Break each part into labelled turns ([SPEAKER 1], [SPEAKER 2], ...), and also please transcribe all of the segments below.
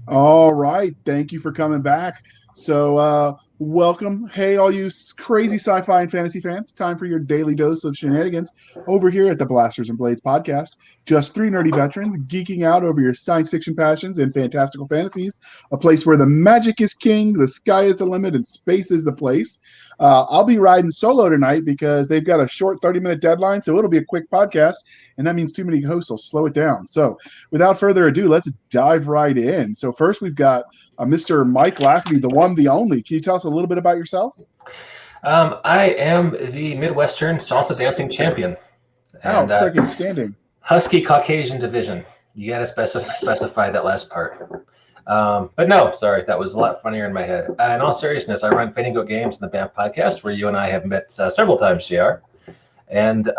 [SPEAKER 1] All right. Thank you for coming back. So, welcome. Hey, all you crazy sci fi and fantasy fans. Time for your daily dose of shenanigans over here at the Blasters and Blades podcast. Just three nerdy veterans geeking out over your science fiction passions and fantastical fantasies. A place where the magic is king, the sky is the limit, and space is the place. I'll be riding solo tonight because they've got a short 30-minute deadline, so it'll be a quick podcast. And that means too many hosts will slow it down. So, without further ado, let's dive right in. So first, we've got Mr. Mike Lafferty, the one, the only. Can you tell us a little bit about yourself?
[SPEAKER 2] I am the Midwestern salsa dancing champion.
[SPEAKER 1] How
[SPEAKER 2] And
[SPEAKER 1] freaking standing.
[SPEAKER 2] Husky Caucasian division. You got to specify that last part. But no, sorry, that was a lot funnier in my head. In all seriousness, I run Fading Goat Games in the BAMF podcast, where you and I have met several times, JR. And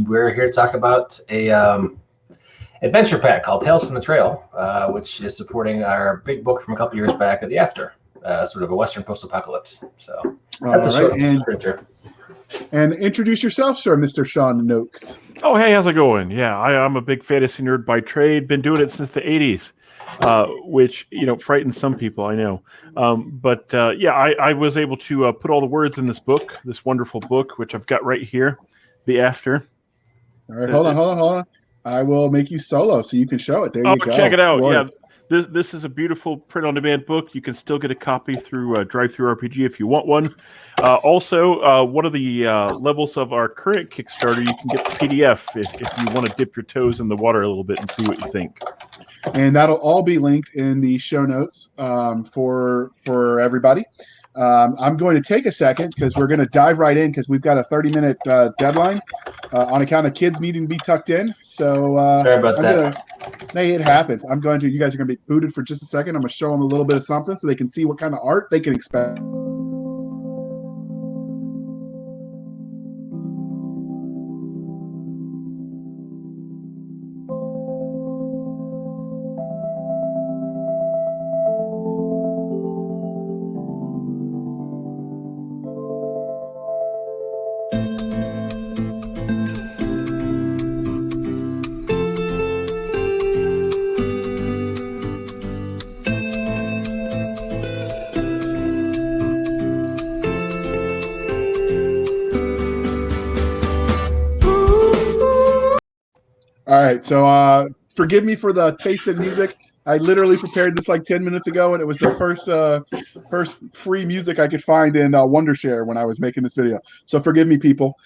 [SPEAKER 2] we're here to talk about a adventure pack called Tales from the Trail, which is supporting our big book from a couple years back, The After, sort of a Western post-apocalypse. So that's a short scripture.
[SPEAKER 1] And introduce yourself, sir, Mr. Sean Nokes.
[SPEAKER 3] Oh, hey, how's it going? Yeah, I'm a big fantasy nerd by trade. Been doing it since the 80s, which, frightens some people, I know. But I was able to put all the words in this book, this wonderful book, which I've got right here, The After.
[SPEAKER 1] All right, hold on. I will make you solo so you can show it. There you go.
[SPEAKER 3] Check it out. Glorious. Yeah, this is a beautiful print-on-demand book. You can still get a copy through Drive-Thru RPG if you want one. Also, one of the levels of our current Kickstarter, you can get the PDF if you want to dip your toes in the water a little bit and see what you think.
[SPEAKER 1] And that'll all be linked in the show notes for everybody. I'm going to take a second because we're going to dive right in because we've got a 30-minute deadline on account of kids needing to be tucked in. So
[SPEAKER 2] sorry about that.
[SPEAKER 1] Hey, it happens. You guys are going to be booted for just a second. I'm going to show them a little bit of something so they can see what kind of art they can expect. All right, so forgive me for the taste of music. I literally prepared this like 10 minutes ago, and it was the first free music I could find in Wondershare when I was making this video. So forgive me, people.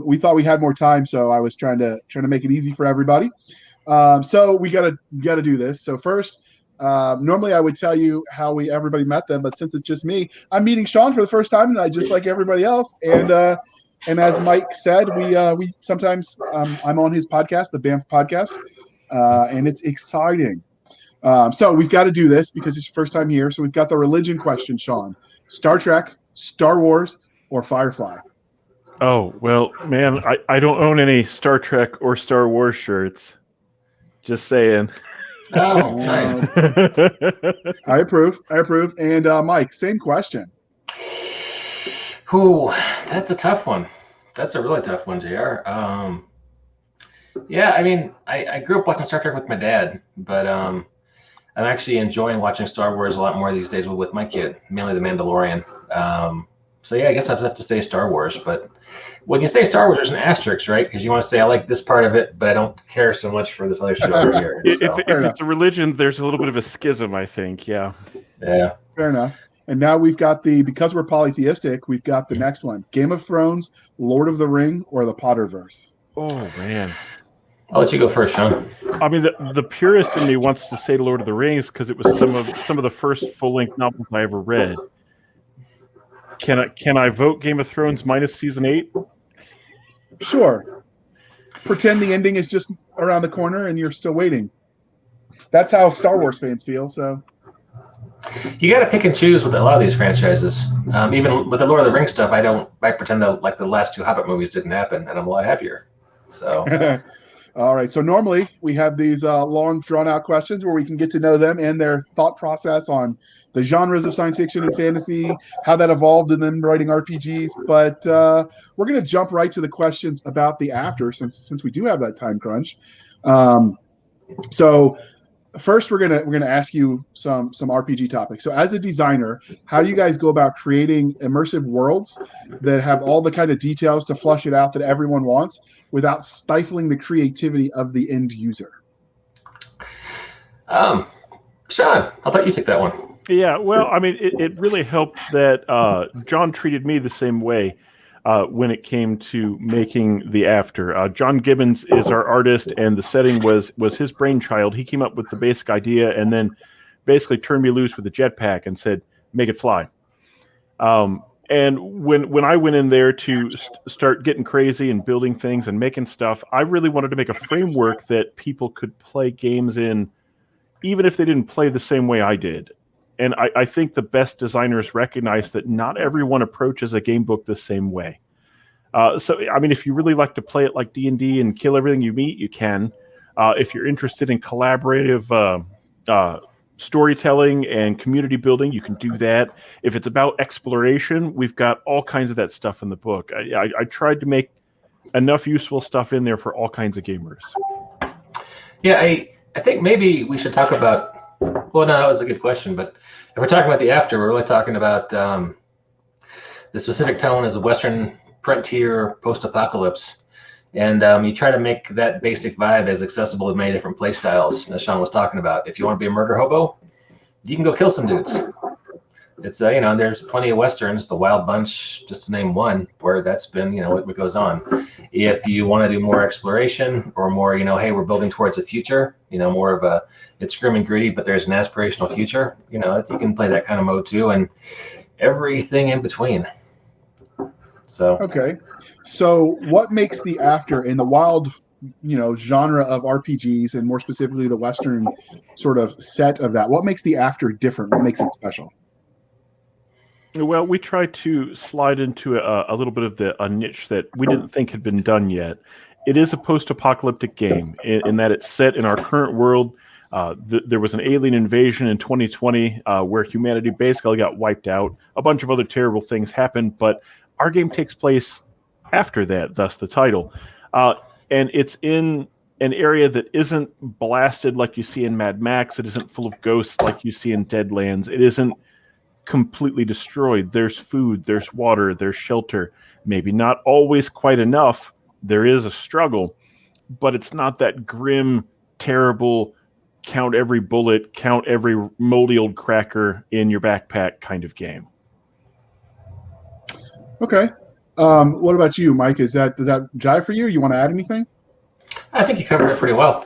[SPEAKER 1] We thought we had more time, so I was trying to make it easy for everybody. So we gotta do this. So first, normally I would tell you how everybody met them, but since it's just me, I'm meeting Sean for the first time, and I just like everybody else. And as Mike said, we sometimes I'm on his podcast, the BAMF podcast, and it's exciting. So we've got to do this because it's your first time here. So we've got the religion question, Sean. Star Trek, Star Wars, or Firefly?
[SPEAKER 3] Oh, well, man, I don't own any Star Trek or Star Wars shirts. Just saying.
[SPEAKER 2] Oh, nice.
[SPEAKER 1] I approve. And Mike, same question.
[SPEAKER 2] Ooh, that's a tough one. That's a really tough one, JR. Yeah, I mean, I grew up watching Star Trek with my dad, but I'm actually enjoying watching Star Wars a lot more these days with my kid, mainly The Mandalorian. So yeah, I guess I have to say Star Wars, but when you say Star Wars, there's an asterisk, right? Because you want to say, I like this part of it, but I don't care so much for this other shit over here. So.
[SPEAKER 3] If it's a religion, there's a little bit of a schism, I think, yeah.
[SPEAKER 2] Yeah.
[SPEAKER 1] Fair enough. And now we've got because we're polytheistic, we've got the next one. Game of Thrones, Lord of the Ring, or the Potterverse?
[SPEAKER 3] Oh, man.
[SPEAKER 2] I'll let you go first, Sean.
[SPEAKER 3] I mean, the purist in me wants to say Lord of the Rings because it was some of the first full-length novels I ever read. Can I vote Game of Thrones minus season 8?
[SPEAKER 1] Sure. Pretend the ending is just around the corner and you're still waiting. That's how Star Wars fans feel, so...
[SPEAKER 2] You got to pick and choose with a lot of these franchises. Even with the Lord of the Rings stuff, I pretend that like the last 2 Hobbit movies didn't happen, and I'm a lot happier. So,
[SPEAKER 1] all right. So normally we have these long, drawn-out questions where we can get to know them and their thought process on the genres of science fiction and fantasy, how that evolved in them writing RPGs. But we're going to jump right to the questions about the after, since we do have that time crunch. So first we're gonna ask you some RPG topics. So as a designer, how do you guys go about creating immersive worlds that have all the kind of details to flush it out that everyone wants without stifling the creativity of the end user?
[SPEAKER 2] Sean, how about you take that one?
[SPEAKER 3] Yeah, well, I mean, it really helped that John treated me the same way when it came to making the After. John Gibbons is our artist, and the setting was his brainchild. He came up with the basic idea and then basically turned me loose with a jetpack and said, make it fly. And when I went in there to start getting crazy and building things and making stuff, I really wanted to make a framework that people could play games in, even if they didn't play the same way I did. And I think the best designers recognize that not everyone approaches a game book the same way. So, I mean, if you really like to play it like D&D and kill everything you meet, you can. If you're interested in collaborative storytelling and community building, you can do that. If it's about exploration, we've got all kinds of that stuff in the book. I tried to make enough useful stuff in there for all kinds of gamers.
[SPEAKER 2] Yeah, I think maybe we should talk about. Well, no, that was a good question. But if we're talking about the After, we're really talking about the specific tone as a Western frontier post-apocalypse. And you try to make that basic vibe as accessible to many different play styles, as Sean was talking about. If you want to be a murder hobo, you can go kill some dudes. It's there's plenty of Westerns, The Wild Bunch, just to name one, where that's been, what goes on. If you want to do more exploration or more, hey, we're building towards a future, more of a, it's grim and gritty, but there's an aspirational future, you can play that kind of mode too, and everything in between. So
[SPEAKER 1] okay, so what makes the After in the wild, genre of RPGs, and more specifically the Western sort of set of that? What makes the After different? What makes it special?
[SPEAKER 3] Well, we tried to slide into a little bit of a niche that we didn't think had been done yet. It is a post-apocalyptic game in that it's set in our current world. There was an alien invasion in 2020 where humanity basically got wiped out. A bunch of other terrible things happened, but our game takes place after that, thus the title. And it's in an area that isn't blasted like you see in Mad Max. It isn't full of ghosts like you see in Deadlands. It isn't completely destroyed. There's food, there's water, there's shelter. Maybe not always quite enough. There is a struggle, but it's not that grim, terrible, count every bullet, count every moldy old cracker in your backpack kind of game.
[SPEAKER 1] Okay. What about you, Mike? Does that jive for you? You want to add anything?
[SPEAKER 2] I think you covered it pretty well.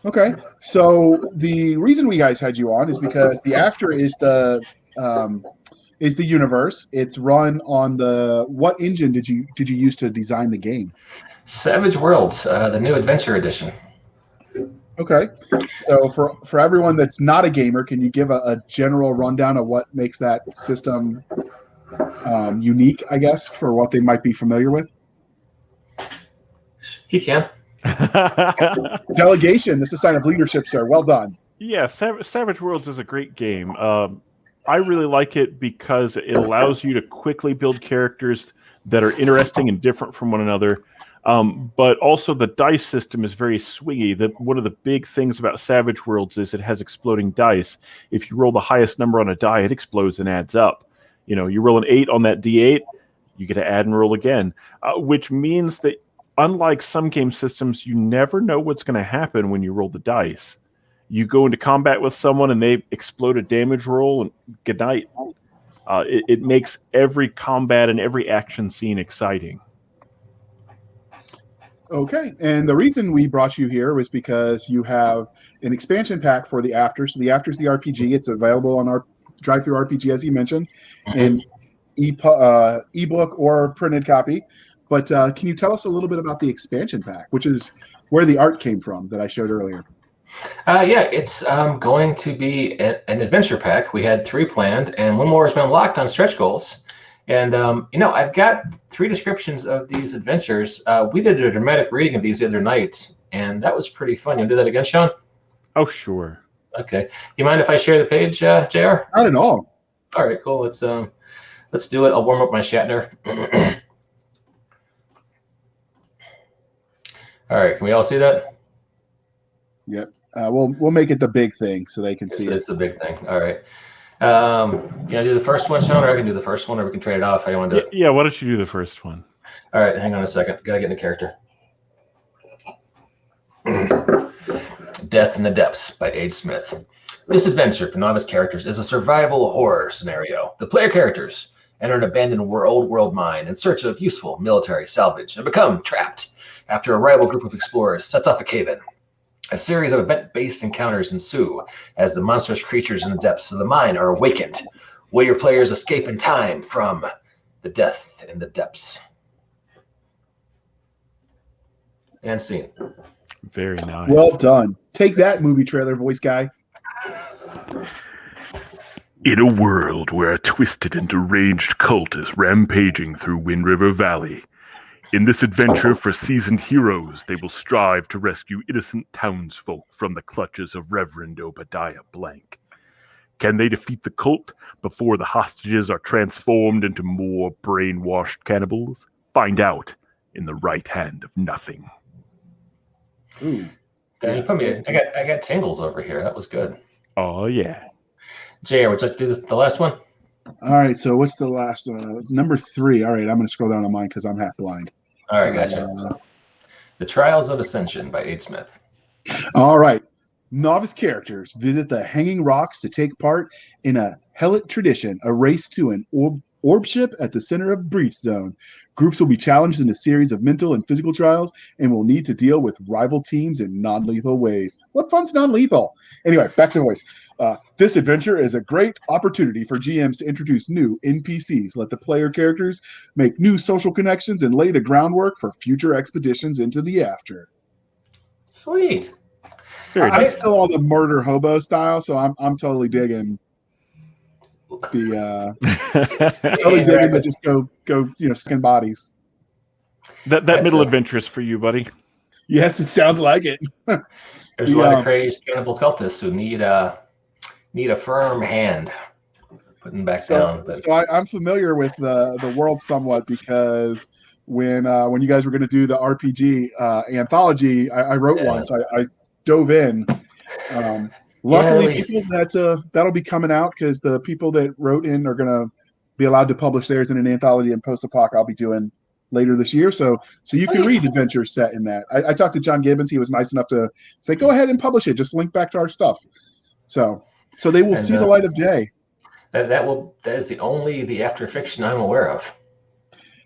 [SPEAKER 1] Okay, so the reason we guys had you on is because the After is the universe. It's run on what engine did you use to design the game?
[SPEAKER 2] Savage Worlds, the new Adventure Edition.
[SPEAKER 1] Okay, so for everyone that's not a gamer, can you give a general rundown of what makes that system unique, I guess, for what they might be familiar with?
[SPEAKER 2] He can.
[SPEAKER 1] Delegation. This is a sign of leadership, sir. Well done.
[SPEAKER 3] Yeah, Savage Worlds is a great game. I really like it because it allows you to quickly build characters that are interesting and different from one another. But also the dice system is very swingy. One of the big things about Savage Worlds is it has exploding dice. If you roll the highest number on a die, it explodes and adds up. You roll an 8 on that D8, you get to add and roll again, which means that unlike some game systems, you never know what's going to happen when you roll the dice. You go into combat with someone and they explode a damage roll, and good night. It makes every combat and every action scene exciting.
[SPEAKER 1] Okay, and the reason we brought you here was because you have an expansion pack for the After. So the After is the RPG. It's available on our Drive-Thru RPG, as you mentioned, in ebook or printed copy. But can you tell us a little bit about the expansion pack, which is where the art came from that I showed earlier?
[SPEAKER 2] Yeah, it's going to be an adventure pack. We had 3 planned, and one more has been locked on stretch goals. And, I've got 3 descriptions of these adventures. We did a dramatic reading of these the other night, and that was pretty fun. You'll do that again, Sean?
[SPEAKER 3] Oh, sure.
[SPEAKER 2] Okay. You mind if I share the page, JR?
[SPEAKER 1] Not at all.
[SPEAKER 2] All right, cool. Let's do it. I'll warm up my Shatner. All right, can we all see that?
[SPEAKER 1] Yep. We'll make it the big thing so they can see
[SPEAKER 2] It's
[SPEAKER 1] it.
[SPEAKER 2] the big thing. All right. You want to do the first one, Sean, or I can do the first one, or we can trade it off. How you want to do it?
[SPEAKER 3] Yeah, why don't you do the first one?
[SPEAKER 2] All right, hang on a second. Gotta get in the character. Death in the Depths by Ade Smith. This adventure for novice characters is a survival horror scenario. The player characters enter an abandoned world mine in search of useful military salvage and become trapped after a rival group of explorers sets off a cave-in. A series of event-based encounters ensue as the monstrous creatures in the depths of the mine are awakened. Will your players escape in time from the Death in the Depths? And scene.
[SPEAKER 3] Very nice.
[SPEAKER 1] Well done. Take that, movie trailer voice guy.
[SPEAKER 4] In a world where a twisted and deranged cult is rampaging through Wind River Valley, in this adventure for seasoned heroes, they will strive to rescue innocent townsfolk from the clutches of Reverend Obadiah Blank. Can they defeat the cult before the hostages are transformed into more brainwashed cannibals? Find out in The Right Hand of Nothing.
[SPEAKER 1] Ooh.
[SPEAKER 2] You put me. I got tingles over here. That was good.
[SPEAKER 3] Oh, yeah.
[SPEAKER 2] JR, would you like to do the last one?
[SPEAKER 1] All right, so what's the last one? Number 3. All right, I'm going to scroll down on mine because I'm half blind.
[SPEAKER 2] All right, gotcha. The Trials of Ascension by Ade Smith.
[SPEAKER 1] All right. Novice characters visit the Hanging Rocks to take part in a Helot tradition, a race to an orb ship at the center of Breach Zone. Groups will be challenged in a series of mental and physical trials and will need to deal with rival teams in non-lethal ways. What fun's non-lethal? Anyway, back to voice. This adventure is a great opportunity for GMs to introduce new NPCs, let the player characters make new social connections, and lay the groundwork for future expeditions into the after.
[SPEAKER 2] Sweet.
[SPEAKER 1] I'm still all the murder hobo style, so I'm totally digging the totally digging to just go skin bodies.
[SPEAKER 3] That middle adventure is for you, buddy.
[SPEAKER 1] Yes, it sounds like it.
[SPEAKER 2] There's a lot of crazed cannibal cultists who need a firm hand putting back down. But...
[SPEAKER 1] So I'm familiar with the world somewhat because when you guys were going to do the RPG anthology, I wrote one, so I dove in. Luckily, people that'll be coming out because the people that wrote in are going to be allowed to publish theirs in an anthology and post-apoc I'll be doing later this year. So you can read adventures set in that. I talked to John Gibbons. He was nice enough to say, go ahead and publish it. Just link back to our stuff. So they will see the light of day.
[SPEAKER 2] That is the after fiction I'm aware of.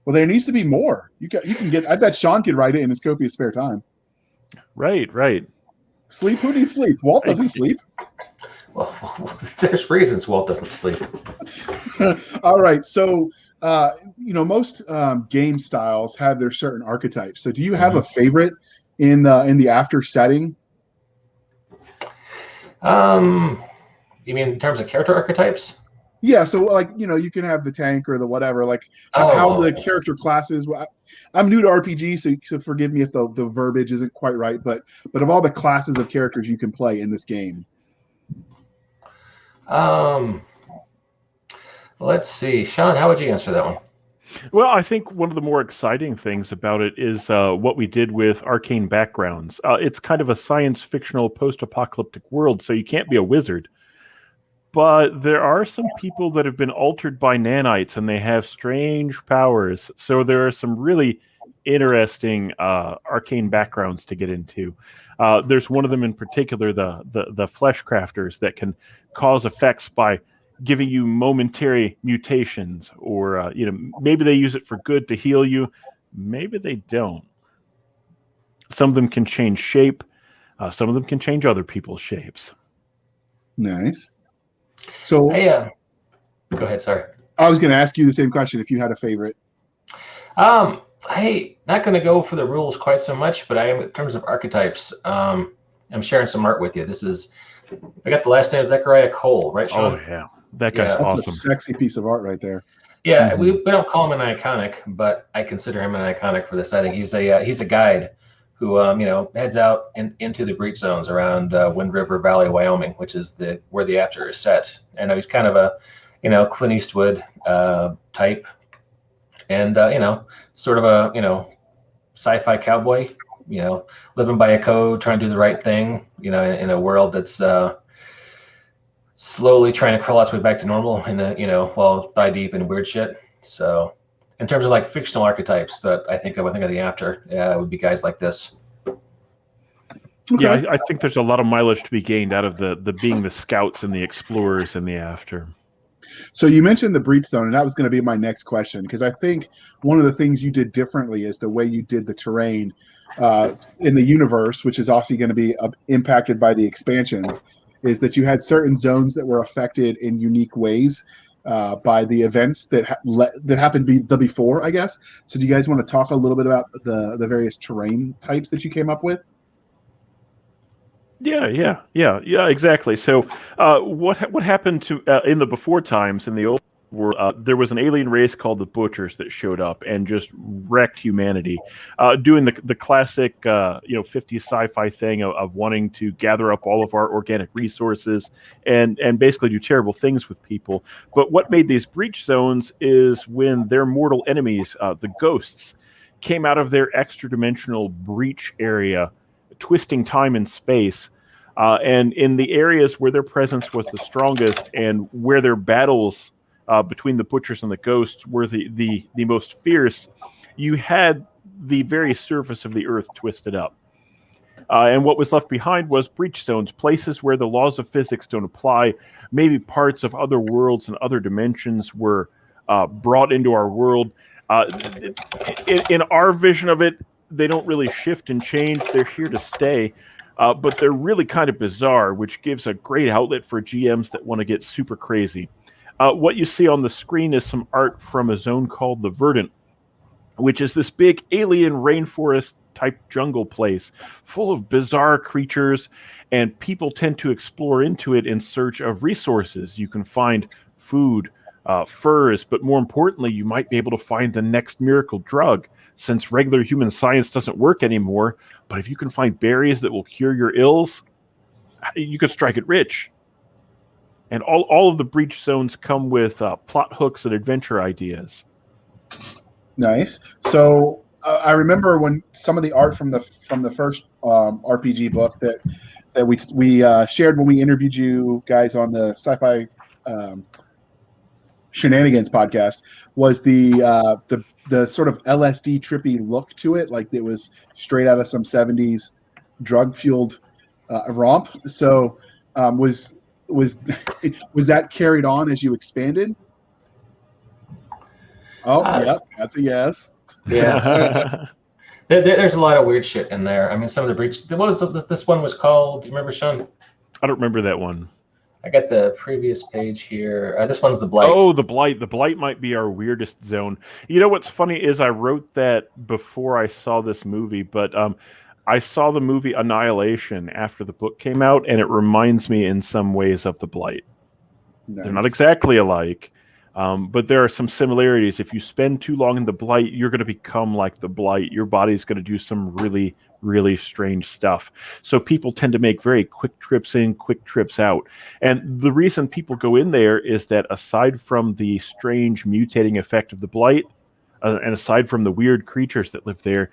[SPEAKER 1] Well, there needs to be more. You can get. I bet Sean could write it in his copious spare time.
[SPEAKER 3] Right.
[SPEAKER 1] Sleep? Who needs sleep? Walt doesn't sleep.
[SPEAKER 2] Well, there's reasons Walt doesn't sleep.
[SPEAKER 1] All right. So, most game styles have their certain archetypes. So, do you have a favorite in the after setting?
[SPEAKER 2] You mean in terms of character archetypes?
[SPEAKER 1] Yeah. So, you can have the tank or the whatever. How the character classes. I'm new to RPG, so forgive me if the verbiage isn't quite right. But of all the classes of characters you can play in this game.
[SPEAKER 2] Let's see. Sean, how would you answer that one?
[SPEAKER 3] Well, I think one of the more exciting things about it is what we did with arcane backgrounds. It's kind of a science fictional post-apocalyptic world, so you can't be a wizard. But there are some people that have been altered by nanites, and they have strange powers. So there are some really interesting arcane backgrounds to get into. There's one of them in particular, the flesh crafters, that can cause effects by giving you momentary mutations, or maybe they use it for good to heal you, maybe they don't. Some of them can change shape. Some of them can change other people's shapes.
[SPEAKER 1] Nice. So,
[SPEAKER 2] go ahead. Sorry,
[SPEAKER 1] I was going to ask you the same question if you had a favorite.
[SPEAKER 2] I'm not going to go for the rules quite so much, but I am in terms of archetypes. I'm sharing some art with you. I got the last name Zechariah Cole, right, Sean?
[SPEAKER 3] Oh yeah, that guy's awesome.
[SPEAKER 1] That's a sexy piece of art right there.
[SPEAKER 2] Yeah, we don't call him an iconic, but I consider him an iconic for this. I think he's a guide who heads out into the breach zones around Wind River Valley, Wyoming, which is where the after is set. And he's kind of a Clint Eastwood type, and sort of a sci-fi cowboy living by a code, trying to do the right thing, in a world that's slowly trying to crawl its way back to normal, thigh deep in weird shit. So, in terms of like fictional archetypes that I think of the After, it would be guys like this.
[SPEAKER 1] Okay.
[SPEAKER 3] Yeah, I think there's a lot of mileage to be gained out of the being the scouts and the explorers and the After.
[SPEAKER 1] So you mentioned the breach zone, and that was going to be my next question, because I think one of the things you did differently is the way you did the terrain in the universe, which is also going to be impacted by the expansions, is that you had certain zones that were affected in unique ways by the events that happened before, I guess. So do you guys want to talk a little bit about the various terrain types that you came up with?
[SPEAKER 3] Yeah, exactly. So, what happened to in the before times in the old world? There was an alien race called the Butchers that showed up and just wrecked humanity, doing the classic 50s sci-fi thing of wanting to gather up all of our organic resources and basically do terrible things with people. But what made these breach zones is when their mortal enemies, the ghosts, came out of their extra-dimensional breach area, twisting time and space, and in the areas where their presence was the strongest and where their battles between the Butchers and the Ghosts were the most fierce, you had the very surface of the earth twisted up. And what was left behind was breach zones, places where the laws of physics don't apply. Maybe parts of other worlds and other dimensions were brought into our world. In our vision of it, they don't really shift and change. They're here to stay. But they're really kind of bizarre, which gives a great outlet for GMs that want to get super crazy. What you see on the screen is some art from a zone called the Verdant, which is this big alien rainforest type jungle place full of bizarre creatures, and people tend to explore into it in search of resources. You can find food, furs, but more importantly, you might be able to find the next miracle drug, since regular human science doesn't work anymore. But if you can find berries that will cure your ills, you could strike it rich. And all of the breach zones come with plot hooks and adventure ideas.
[SPEAKER 1] Nice. So I remember when some of the art from the first RPG book that we shared when we interviewed you guys on the Sci-Fi Shenanigans podcast was the sort of LSD trippy look to it, like it was straight out of some 70s drug fueled romp. So was that carried on as you expanded? Oh, yep, that's a yes.
[SPEAKER 2] Yeah. There's a lot of weird shit in there. I mean, some of the breach. What was this one was called? Do you remember, Sean?
[SPEAKER 3] I don't remember that one.
[SPEAKER 2] I got the previous page here. This one's the Blight.
[SPEAKER 3] Oh, the Blight. The Blight might be our weirdest zone. You know what's funny is I wrote that before I saw this movie, but I saw the movie Annihilation after the book came out, and it reminds me in some ways of the Blight. Nice. They're not exactly alike, but there are some similarities. If you spend too long in the Blight, you're going to become like the Blight. Your body's going to do some really, really strange stuff. So people tend to make very quick trips in, quick trips out. And the reason people go in there is that aside from the strange mutating effect of the Blight, and aside from the weird creatures that live there,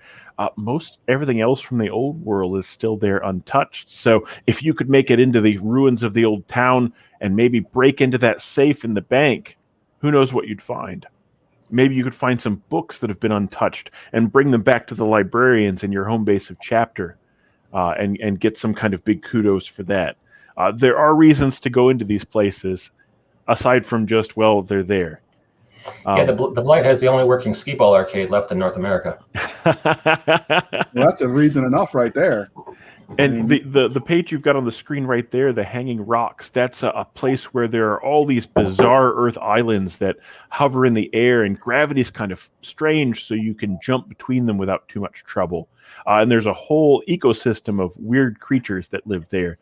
[SPEAKER 3] most everything else from the old world is still there untouched. So if you could make it into the ruins of the old town and maybe break into that safe in the bank, who knows what you'd find? Maybe you could find some books that have been untouched and bring them back to the librarians in your home base of chapter, and get some kind of big kudos for that. There are reasons to go into these places, aside from just, well, they're there.
[SPEAKER 2] Yeah, the Blight has the only working skee-ball arcade left in North America.
[SPEAKER 1] Well, that's a reason enough right there.
[SPEAKER 3] And the page you've got on the screen right there, the Hanging Rocks, that's a place where there are all these bizarre Earth islands that hover in the air, and gravity's kind of strange, so you can jump between them without too much trouble. And there's a whole ecosystem of weird creatures that live there.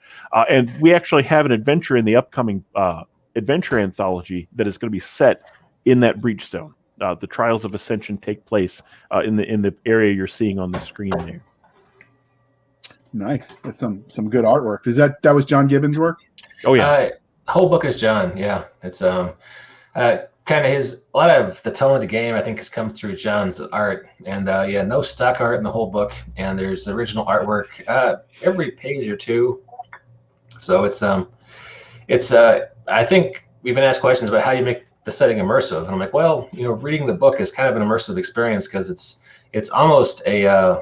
[SPEAKER 3] And we actually have an adventure in the upcoming adventure anthology that is going to be set in that breach zone. The Trials of Ascension take place in the area you're seeing on the screen there.
[SPEAKER 1] Nice. That's some good artwork. Is that was John Gibbons' work?
[SPEAKER 3] Oh yeah.
[SPEAKER 2] Whole book is John. Yeah, it's kind of a lot of the tone of the game, I think, has come through John's art. And no stock art in the whole book, and there's original artwork every page or two. So it's I think we've been asked questions about how you make the setting immersive, and I'm like, well, reading the book is kind of an immersive experience because it's almost a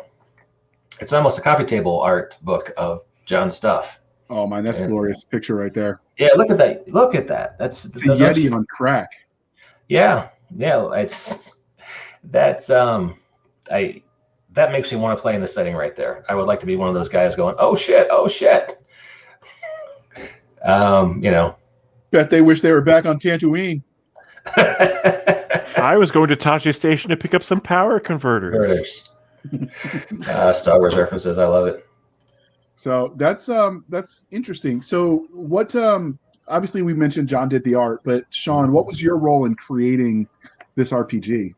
[SPEAKER 2] coffee table art book of John's stuff.
[SPEAKER 1] Oh man, that's glorious picture right there.
[SPEAKER 2] Yeah, look at that. Look at that. That's
[SPEAKER 1] it's a Yeti on crack.
[SPEAKER 2] Yeah. That makes me want to play in the setting right there. I would like to be one of those guys going, oh shit.
[SPEAKER 1] Bet they wish they were back on Tatooine.
[SPEAKER 3] I was going to Taji Station to pick up some power converters.
[SPEAKER 2] Star Wars references. I love it.
[SPEAKER 1] So that's interesting. So what? Obviously, we mentioned John did the art, but Sean, what was your role in creating this RPG?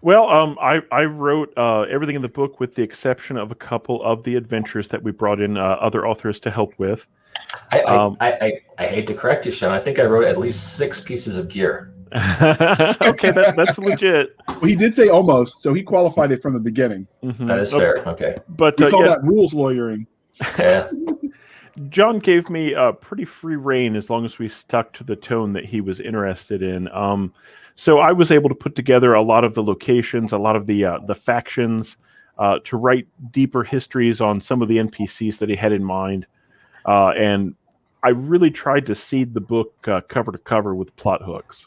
[SPEAKER 3] Well, I wrote everything in the book with the exception of a couple of the adventures that we brought in other authors to help with.
[SPEAKER 2] I hate to correct you, Sean. I think I wrote at least 6 pieces of gear.
[SPEAKER 3] Okay, that's legit.
[SPEAKER 1] Well, he did say almost, so he qualified it from the beginning.
[SPEAKER 3] Mm-hmm.
[SPEAKER 2] That is fair. Okay,
[SPEAKER 3] but
[SPEAKER 1] we call that rules lawyering.
[SPEAKER 2] Yeah.
[SPEAKER 3] John gave me pretty free reign as long as we stuck to the tone that he was interested in. So I was able to put together a lot of the locations, a lot of the factions, to write deeper histories on some of the NPCs that he had in mind. And I really tried to seed the book cover to cover with plot hooks.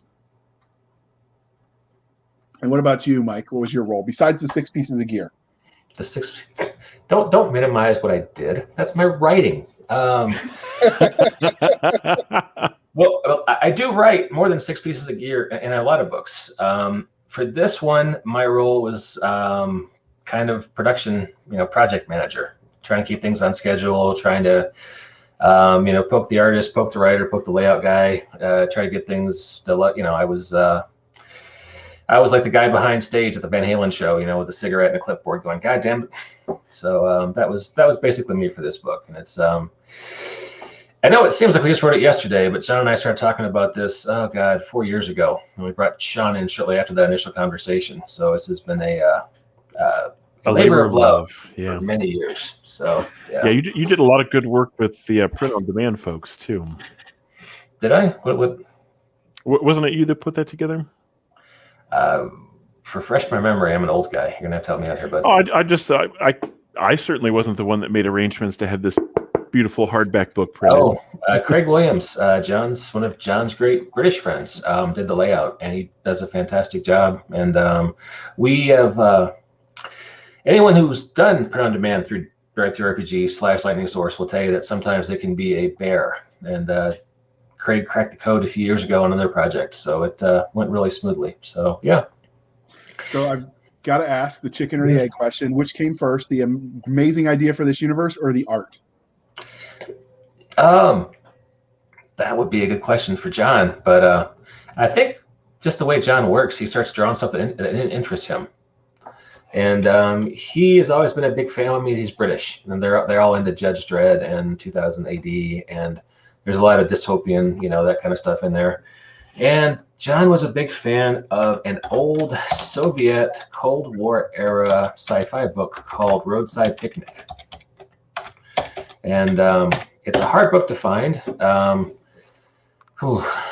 [SPEAKER 1] And what about you, Mike? What was your role besides the 6 pieces of gear?
[SPEAKER 2] The 6. Don't minimize what I did. That's my writing. Well, I do write more than 6 pieces of gear in a lot of books. For this one, my role was kind of production, project manager, trying to keep things on schedule, trying to, poke the artist, poke the writer, poke the layout guy, try to get things. I was like the guy behind stage at the Van Halen show, with a cigarette and a clipboard, going, "God damn it!" So that was basically me for this book, and it's. I know it seems like we just wrote it yesterday, but John and I started talking about this, 4 years ago, and we brought Sean in shortly after that initial conversation. So this has been a labor of love for many years. So
[SPEAKER 3] yeah, you did a lot of good work with the print on demand folks too.
[SPEAKER 2] Did I? What?
[SPEAKER 3] Wasn't it you that put that together?
[SPEAKER 2] Refresh my memory. I'm an old guy. You're gonna have to help me out here, bud.
[SPEAKER 3] Oh, I certainly wasn't the one that made arrangements to have this beautiful hardback book printed.
[SPEAKER 2] Oh, Craig Williams, one of John's great British friends, did the layout, and he does a fantastic job. And we have anyone who's done print on demand through RPG / Lightning Source will tell you that sometimes it can be a bear. And Craig cracked the code a few years ago on another project, so it went really smoothly. So yeah.
[SPEAKER 1] So I've got to ask the chicken or the egg question: which came first, the amazing idea for this universe or the art?
[SPEAKER 2] That would be a good question for John, but I think just the way John works, he starts drawing stuff that interests him, and he has always been a big fan. I mean, he's British, and they're all into Judge Dredd and 2000 AD, and there's a lot of dystopian, that kind of stuff in there. And John was a big fan of an old Soviet Cold War era sci-fi book called Roadside Picnic. And it's a hard book to find,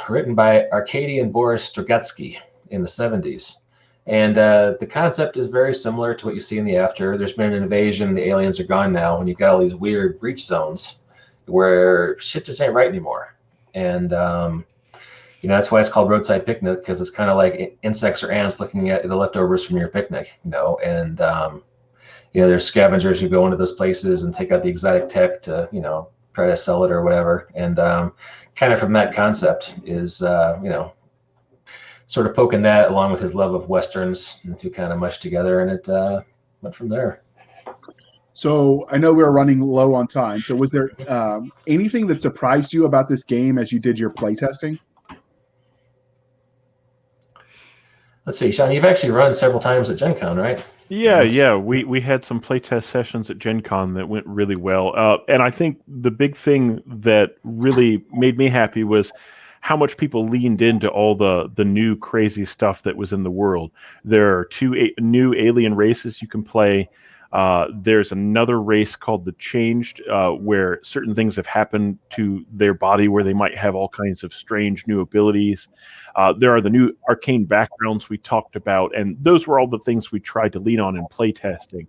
[SPEAKER 2] written by Arkady and Boris Strugatsky in the 70s. And the concept is very similar to what you see in the After. There's been an invasion, the aliens are gone now, and you've got all these weird breach zones where shit just ain't right anymore. And that's why it's called Roadside Picnic, because it's kind of like insects or ants looking at the leftovers from your picnic, and there's scavengers who go into those places and take out the exotic tech to, try to sell it or whatever. And kind of from that concept is, sort of poking that along with his love of Westerns and to kind of mush together, and it went from there.
[SPEAKER 1] So I know we're running low on time. So was there anything that surprised you about this game as you did your playtesting?
[SPEAKER 2] Let's see, Sean, you've actually run several times at Gen Con, right?
[SPEAKER 3] Yeah. We had some playtest sessions at Gen Con that went really well. And I think the big thing that really made me happy was how much people leaned into all the new crazy stuff that was in the world. There are two new alien races you can play. There's another race called the Changed, where certain things have happened to their body where they might have all kinds of strange new abilities. There are the new arcane backgrounds we talked about, and those were all the things we tried to lean on in playtesting.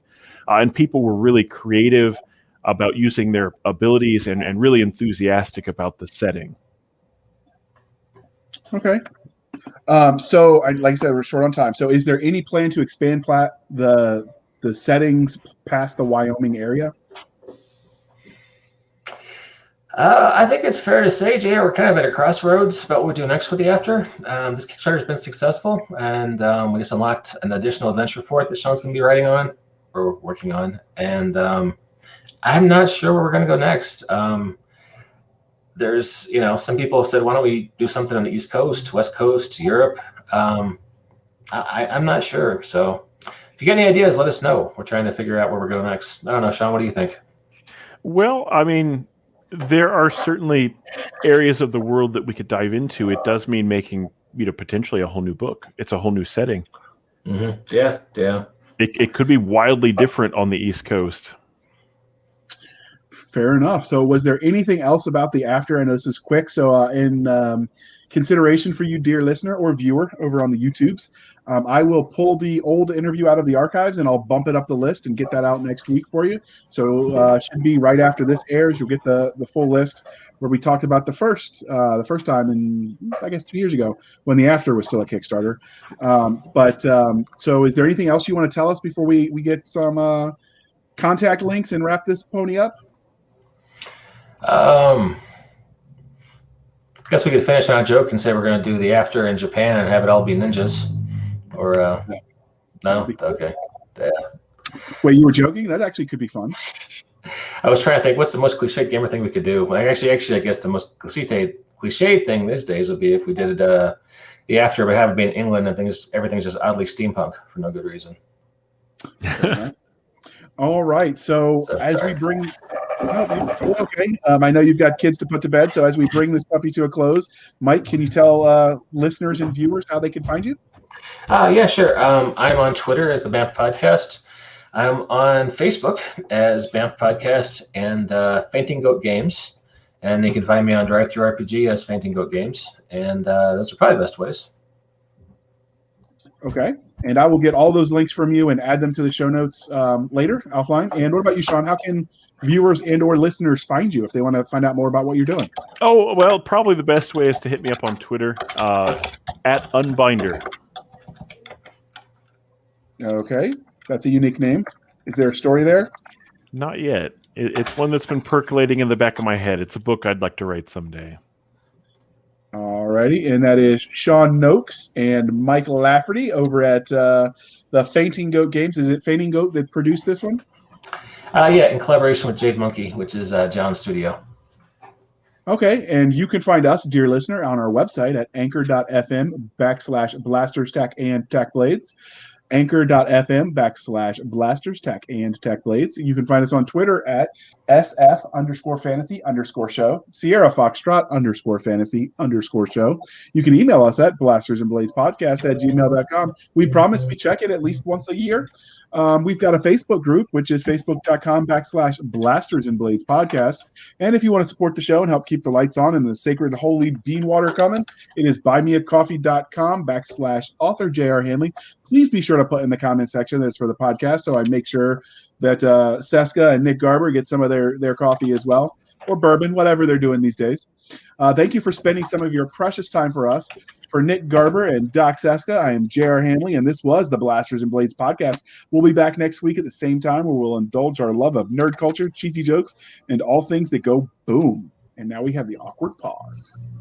[SPEAKER 3] And people were really creative about using their abilities and really enthusiastic about the setting.
[SPEAKER 1] Okay. So, like I said, we're short on time. So, is there any plan to expand the settings past the Wyoming area?
[SPEAKER 2] I think it's fair to say, Jay, we're kind of at a crossroads about what we do next with the After. This Kickstarter has been successful, and we just unlocked an additional adventure for it that Sean's going to be writing on or working on. And I'm not sure where we're going to go next. There's, some people have said, why don't we do something on the East Coast, West Coast, Europe? I'm not sure. So if you get any ideas, let us know. We're trying to figure out where we're going next. I don't know, Sean, what do you think?
[SPEAKER 3] Well, I mean, there are certainly areas of the world that we could dive into. It does mean making, potentially a whole new book. It's a whole new setting.
[SPEAKER 2] Mm-hmm. Yeah.
[SPEAKER 3] It could be wildly different on the East Coast.
[SPEAKER 1] Fair enough. So, was there anything else about the After? I know this is quick. So, in consideration for you, dear listener or viewer over on the YouTubes, I will pull the old interview out of the archives and I'll bump it up the list and get that out next week for you. So, should be right after this airs. You'll get the full list where we talked about the first time in, I guess, 2 years ago when the After was still a Kickstarter. So, is there anything else you want to tell us before we get some contact links and wrap this pony up?
[SPEAKER 2] I guess we could finish on a joke and say we're going to do the After in Japan and have it all be ninjas. Or no? Okay. Yeah.
[SPEAKER 1] Wait, you were joking? That actually could be fun.
[SPEAKER 2] I was trying to think, what's the most cliche gamer thing we could do? Well, actually, I guess the most cliche thing these days would be if we did the After, but have it be in England and everything's just oddly steampunk for no good reason.
[SPEAKER 1] All right. So as
[SPEAKER 2] sorry.
[SPEAKER 1] we bring, okay. I know you've got kids to put to bed. So as we bring this puppy to a close, Mike, can you tell listeners and viewers how they can find you?
[SPEAKER 2] Yeah, sure. I'm on Twitter as the BAMF Podcast. I'm on Facebook as BAMF Podcast and Fainting Goat Games. And you can find me on Drive Through RPG as Fainting Goat Games. And those are probably the best ways.
[SPEAKER 1] Okay. And I will get all those links from you and add them to the show notes later, offline. And what about you, Sean? How can viewers and or listeners find you if they want to find out more about what you're doing?
[SPEAKER 3] Oh, well, probably the best way is to hit me up on Twitter at Unbinder.
[SPEAKER 1] Okay. That's a unique name. Is there a story there?
[SPEAKER 3] Not yet. It's one that's been percolating in the back of my head. It's a book I'd like to write someday.
[SPEAKER 1] Alrighty, and that is Sean Nokes and Mike Lafferty over at the Fainting Goat Games. Is it Fainting Goat that produced this one?
[SPEAKER 2] Yeah, in collaboration with Jade Monkey, which is John's studio.
[SPEAKER 1] Okay, and you can find us, dear listener, on our website at anchor.fm/blasters, tack, and tack blades. Anchor.fm/blasters, tack, and tack blades. You can find us on Twitter at SF_fantasy_show, Sierra Foxtrot _fantasy_show. You can email us at blastersandbladespodcast@gmail.com. We promise we check it at least once a year. We've got a Facebook group, which is facebook.com/Blasters and Blades Podcast. And if you want to support the show and help keep the lights on and the sacred holy bean water coming, it is buymeacoffee.com/author J.R. Handley. Please be sure to put in the comment section that it's for the podcast, so I make sure that Cisca and Nick Garber get some of their coffee as well, or bourbon, whatever they're doing these days. Thank you for spending some of your precious time for us. For Nick Garber and Doc Cisca, I am J.R. Handley, and this was the Blasters and Blades Podcast. We'll be back next week at the same time where we'll indulge our love of nerd culture, cheesy jokes, and all things that go boom. And now we have the awkward pause.